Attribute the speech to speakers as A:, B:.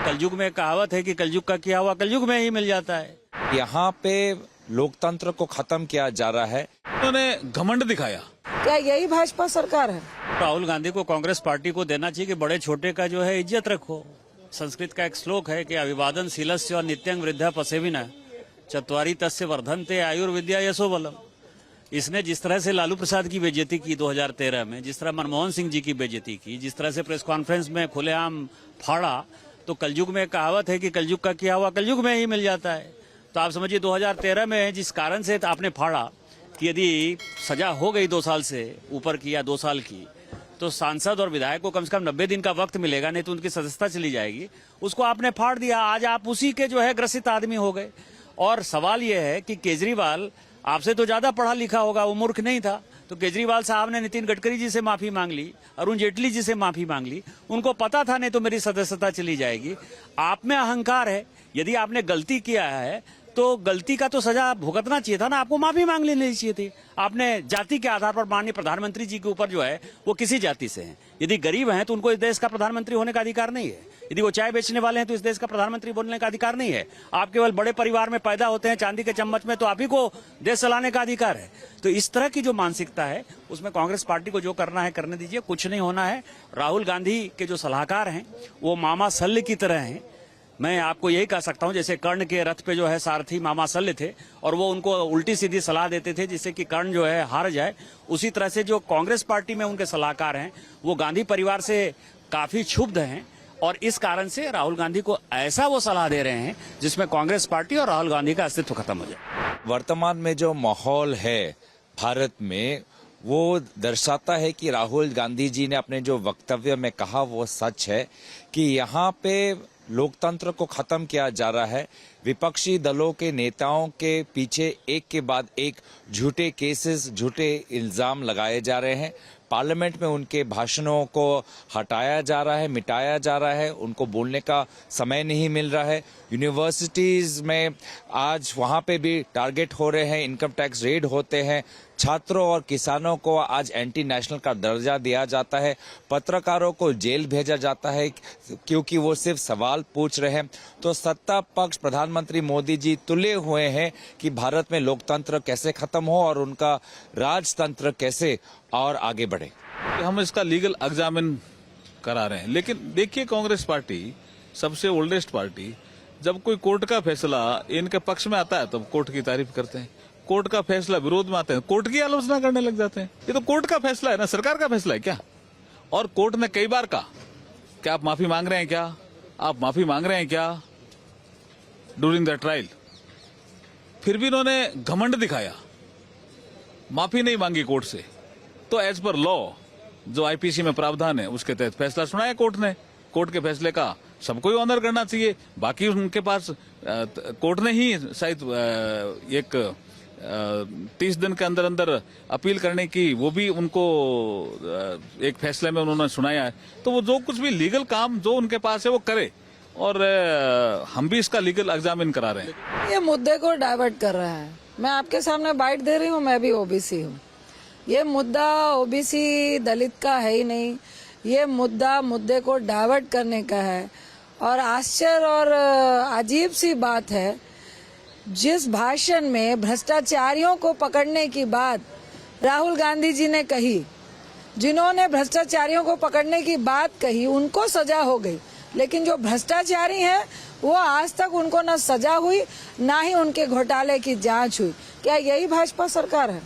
A: कलयुग में कहावत है कि कलयुग का किया हुआ कलयुग में ही मिल जाता है।
B: यहाँ पे लोकतंत्र को खत्म किया जा रहा है।
C: उन्होंने घमंड दिखाया।
D: क्या यही भाजपा सरकार है?
A: राहुल गांधी को कांग्रेस पार्टी को देना चाहिए कि बड़े छोटे का जो है इज्जत रखो। संस्कृत का एक श्लोक है कि अभिवादन शीलस्य और नित्यं वृद्धा पसेविना चत्वारि तस्य वर्धन्ते आयुर्विद्या यशो बलम। इसने जिस तरह से लालू प्रसाद की बेइज्जती की 2013 में, जिस तरह मनमोहन सिंह जी की बेइज्जती की, जिस तरह से प्रेस कॉन्फ्रेंस में खुलेआम फाड़ा, तो कलयुग में कहावत है कि कलयुग का किया हुआ कलयुग में ही मिल जाता है। तो आप समझिए 2013 में जिस कारण से आपने फाड़ा कि यदि सजा हो गई 2 साल से ऊपर की या 2 साल की, तो सांसद और विधायक को कम से कम 90 दिन का वक्त मिलेगा, नहीं तो उनकी सदस्यता चली जाएगी। उसको आपने फाड़ दिया। आज आप उसी के जो है ग्रसित आदमी हो गए। और सवाल यह है कि केजरीवाल आपसे तो ज्यादा पढ़ा लिखा होगा, वो मूर्ख नहीं था। तो केजरीवाल साहब ने नितिन गडकरी जी से माफी मांग ली, अरुण जेटली जी से माफी मांग ली। उनको पता था नहीं तो मेरी सदस्यता चली जाएगी। आप में अहंकार है। यदि आपने गलती किया है तो गलती का तो सजा भुगतना चाहिए था ना, आपको माफी मांग लेनी चाहिए थी। आपने जाति के आधार पर माननीय प्रधानमंत्री जी के ऊपर जो है वो किसी जाति से हैं, यदि गरीब हैं तो उनको इस देश का प्रधानमंत्री होने का अधिकार नहीं है। यदि वो चाय बेचने वाले हैं तो इस देश का प्रधानमंत्री बनने का अधिकार नहीं है। आप केवल बड़े परिवार में पैदा होते हैं चांदी के चम्मच में, तो आप ही को देश चलाने का अधिकार है। तो इस तरह की जो मानसिकता है उसमें कांग्रेस पार्टी को जो करना है करने दीजिए, कुछ नहीं होना है। राहुल गांधी के जो सलाहकार हैं वो मामा शल्य की तरह हैं। मैं आपको यही कह सकता हूं जैसे कर्ण के रथ पे जो है सारथी मामा शल्य थे और वो उनको उल्टी सीधी सलाह देते थे जिससे कि कर्ण जो है हार जाए, उसी तरह से जो कांग्रेस पार्टी में उनके सलाहकार हैं वो गांधी परिवार से काफी क्षुब्ध हैं और इस कारण से राहुल गांधी को ऐसा वो सलाह दे रहे हैं जिसमें कांग्रेस पार्टी और राहुल गांधी का अस्तित्व खत्म हो जाए।
B: वर्तमान में जो माहौल है भारत में वो दर्शाता है कि राहुल गांधी जी ने अपने जो वक्तव्य में कहा वो सच है कि यहाँ पे लोकतंत्र को खत्म किया जा रहा है। विपक्षी दलों के नेताओं के पीछे एक के बाद एक झूठे केसेस, झूठे इल्जाम लगाए जा रहे हैं। पार्लियामेंट में उनके भाषणों को हटाया जा रहा है, मिटाया जा रहा है, उनको बोलने का समय नहीं मिल रहा है। यूनिवर्सिटीज में आज वहां पे भी टारगेट हो रहे हैं, इनकम टैक्स रेड होते हैं। छात्रों और किसानों को आज एंटी नेशनल का दर्जा दिया जाता है। पत्रकारों को जेल भेजा जाता है क्योंकि वो सिर्फ सवाल पूछ रहे हैं। तो सत्ता पक्ष प्रधानमंत्री मोदी जी तुले हुए हैं कि भारत में लोकतंत्र कैसे खत्म हो और उनका राजतंत्र कैसे और आगे बढ़े।
C: हम इसका लीगल एग्जामिन करा रहे हैं, लेकिन देखिए कांग्रेस पार्टी सबसे ओल्डेस्ट पार्टी, जब कोई कोर्ट का फैसला इनके पक्ष में आता है तो कोर्ट की तारीफ करते हैं, कोर्ट का फैसला विरोध में आते हैं कोर्ट की आलोचना करने लग जाते हैं। ये तो कोर्ट का फैसला है ना, सरकार का फैसला है क्या? और कोर्ट ने कई बार कहा कि आप माफी मांग रहे हैं क्या, आप माफी मांग रहे हैं क्या ड्यूरिंग द ट्रायल। फिर भी इन्होंने घमंड दिखाया, माफी नहीं मांगी कोर्ट से। तो एज पर लॉ जो आईपीसी में प्रावधान है उसके तहत फैसला सुनाया कोर्ट ने। कोर्ट के फैसले का सबको ही ऑनर करना चाहिए। बाकी उनके पास कोर्ट ने ही शायद एक 30 दिन के अंदर अंदर अपील करने की वो भी उनको एक फैसले में उन्होंने सुनाया है। तो वो जो कुछ भी लीगल काम जो उनके पास है वो करे और हम भी इसका लीगल एग्जामिन करा रहे हैं।
D: ये मुद्दे को डाइवर्ट कर रहा है। मैं आपके सामने बाइट दे रही हूँ, मैं भी ओबीसी हूँ। ये मुद्दा ओबीसी दलित का है ही नहीं, ये मुद्दे को डाइवर्ट करने का है। और आश्चर्य और अजीब सी बात है, जिस भाषण में भ्रष्टाचारियों को पकड़ने की बात राहुल गांधी जी ने कही, जिन्होंने भ्रष्टाचारियों को पकड़ने की बात कही उनको सजा हो गई, लेकिन जो भ्रष्टाचारी हैं वो आज तक उनको न सजा हुई ना ही उनके घोटाले की जांच हुई। क्या यही भाजपा सरकार है?